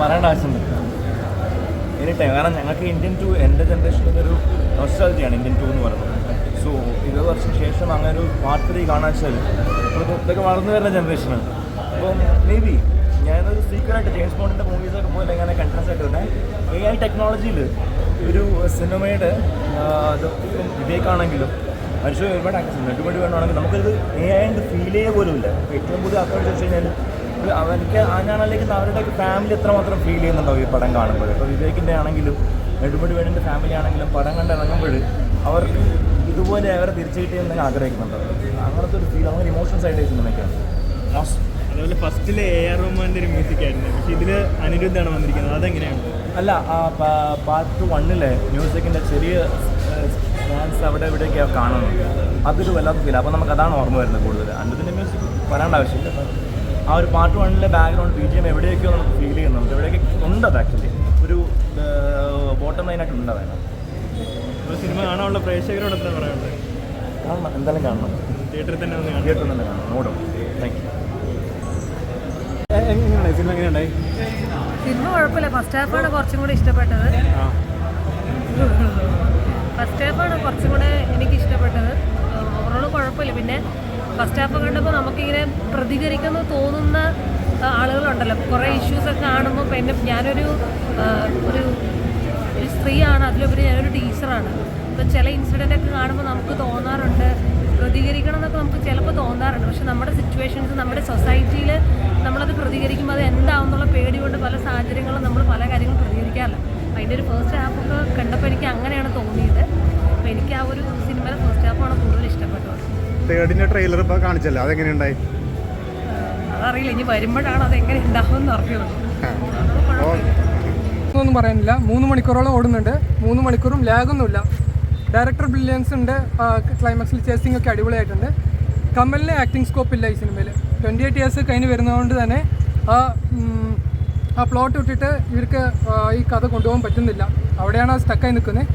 പറയേണ്ട ആവശ്യമുണ്ട് any time. കാരണം ഞങ്ങൾക്ക് ഇന്ത്യൻ 2 എൻ്റെ ജനറേഷനിൽ ഒരു നൊസ്റ്റാൾജിയാണ് ഇന്ത്യൻ 2 എന്ന് പറയുന്നത്. സോ 20 വർഷം ശേഷം അങ്ങനെ ഒരു പാർട്ട് 3 കാണാൻ വെച്ചാൽ ഇതൊക്കെ വളർന്നു വരുന്ന ജനറേഷനാണ്. അപ്പം മേ ബി ഞാനൊരു സീക്വലായിട്ട് ജെയിംസ് ബോണ്ടിൻ്റെ മൂവീസൊക്കെ പോലെ ഇങ്ങനെ കണ്ടിന്യൂസ് ആയിട്ട് തന്നെ AI ടെക്നോളജിയിൽ ഒരു സിനിമയുടെ വിവേക്കാണെങ്കിലും മനുഷ്യ ഒരുപാട് ആക്ടേഴ്സ് നെടുപടി വേണമെങ്കിൽ നമുക്കൊരു AI ഫീൽ ചെയ്യുക പോലും ഇല്ല. ഏറ്റവും പുതിയ അക്കൗണ്ട് വെച്ച് കഴിഞ്ഞാൽ എനിക്ക് ഞാനല്ലെങ്കിൽ അവരുടെയൊക്കെ ഫാമിലി എത്രമാത്രം ഫീൽ ചെയ്യുന്നുണ്ടാവും ഈ പടം കാണുമ്പോൾ. ഇപ്പോൾ വിവേകിൻ്റെ ആണെങ്കിലും നെടുപടി വേണിൻ്റെ ഫാമിലി ആണെങ്കിലും പടം കണ്ടിറങ്ങുമ്പോൾ അവർക്ക് ഇതുപോലെ അവരെ തിരിച്ചു കിട്ടിയെന്ന് ആഗ്രഹിക്കുന്നുണ്ട്. അങ്ങനത്തെ ഒരു ഫീൽ, അങ്ങനെ ഇമോഷണൽ സൈഡ് സിനിമയ്ക്കാണ്. അതുപോലെ ഫസ്റ്റിലെ AR റഹ്മാൻ്റെ ഒരു മ്യൂസിക് ആയിരുന്നു, പക്ഷേ ഇതിൽ അനിരുദ്ധാണ് വന്നിരിക്കുന്നത്. അതെങ്ങനെയാണ്? അല്ല, പാർട്ട് 1 മ്യൂസിക്കിൻ്റെ ചെറിയ ഡാൻസ് അവിടെ ഇവിടെയൊക്കെ കാണുന്നുണ്ട്. അതൊരു വല്ലാത്ത ഫീൽ. അപ്പോൾ നമുക്ക് അതാണ് ഓർമ്മ വരുന്നത് കൂടുതൽ. അനിരുദ്ധിൻ്റെ മ്യൂസിക് പറയേണ്ട ആവശ്യമില്ല. ആ ഒരു പാർട്ട് 1 ബാക്ക്ഗ്രൗണ്ട് BGM എവിടെയൊക്കെയോ നമുക്ക് ഫീൽ ചെയ്യുന്നുണ്ട്. എവിടെയൊക്കെ ഉണ്ട്. അത് ആക്ച്വലി ഒരു ബോട്ടം ലൈനായിട്ട് ഉണ്ട്. അതിനാണ് സിനിമ കാണാനുള്ള പ്രേക്ഷകരോട് എന്താ പറയാനുള്ളത്? കാണണം, എന്തായാലും കാണണം. തിയേറ്ററിൽ തന്നെ വന്ന് തിയേറ്ററിൽ തന്നെ കാണണം. നോടും. Thank you. എങ്ങനെയുണ്ടായി സിനിമ? എങ്ങനെയുണ്ടായി? സിനിമ കുഴപ്പമില്ല. ഫസ്റ്റ് ഹാഫാണ് കുറച്ചും കൂടെ ഇഷ്ടപ്പെട്ടത്. ഫസ്റ്റ് ഹാഫാണ് കുറച്ചും കൂടെ എനിക്ക് ഇഷ്ടപ്പെട്ടത്. ഓവറോൾ കുഴപ്പമില്ല. പിന്നെ ഫസ്റ്റ് ഹാഫ് കണ്ടപ്പോൾ നമുക്കിങ്ങനെ പ്രതികരിക്കുന്നു തോന്നുന്ന ആളുകളുണ്ടല്ലോ. കുറേ ഇഷ്യൂസൊക്കെ കാണുമ്പോൾ പിന്നെ ഞാനൊരു ഒരു സ്ത്രീയാണ്, അതിലുപരി ഞാനൊരു ടീച്ചറാണ്. ഇപ്പം ചില ഇൻസിഡൻ്റൊക്കെ കാണുമ്പോൾ നമുക്ക് തോന്നാറുണ്ട് പ്രതികരിക്കണം എന്നൊക്കെ നമുക്ക് ചിലപ്പോൾ തോന്നാറുണ്ട്. പക്ഷെ നമ്മുടെ സിറ്റുവേഷൻസ്, നമ്മുടെ സൊസൈറ്റിയിൽ നമ്മളത് പ്രതികരിക്കുമ്പോൾ അത് എന്താണെന്നുള്ള പേടി കൊണ്ട് പല സാഹചര്യങ്ങളും നമ്മൾ പല കാര്യങ്ങളും പ്രതികരിക്കാറില്ല. അതിൻ്റെ ഒരു ഫസ്റ്റ് ഹാഫൊക്കെ കണ്ടപ്പോൾ എനിക്ക് അങ്ങനെയാണ് തോന്നിയത്. അപ്പോൾ എനിക്ക് ആ ഒരു സിനിമയുടെ ഫസ്റ്റ് ഹാഫാണ് കൂടുതൽ ഇഷ്ടപ്പെട്ടത്. തേർഡിൻ്റെ ട്രെയിലർ ഇപ്പോൾ കാണിച്ചല്ലോ, അതെങ്ങനെയുണ്ടായി? അതറിയില്ല, ഇനി വരുമ്പോഴാണ് അതെങ്ങനെ ഉണ്ടാവുമെന്ന് അറിയുള്ളൂ. ഒന്നും പറയാനില്ല. 3 മണിക്കൂറോളം ഓടുന്നുണ്ട്. 3 മണിക്കൂറും ലാഗൊന്നുമില്ല. ഡയറക്ടർ ബ്രില്യൻസ് ഉണ്ട്. ക്ലൈമാക്സിൽ ചേസിംഗ് ഒക്കെ അടിപൊളിയായിട്ടുണ്ട്. കമലിന് ആക്ടിങ് സ്കോപ്പ് ഇല്ല ഈ സിനിമയിൽ. 28 ഇയേഴ്സ് കഴിഞ്ഞ് വരുന്നതുകൊണ്ട് തന്നെ ആ പ്ലോട്ട് വിട്ടിട്ട് ഇവർക്ക് ഈ കഥ കൊണ്ടുപോകാൻ പറ്റുന്നില്ല. അവിടെയാണ് സ്റ്റക്കായി നിൽക്കുന്നത്.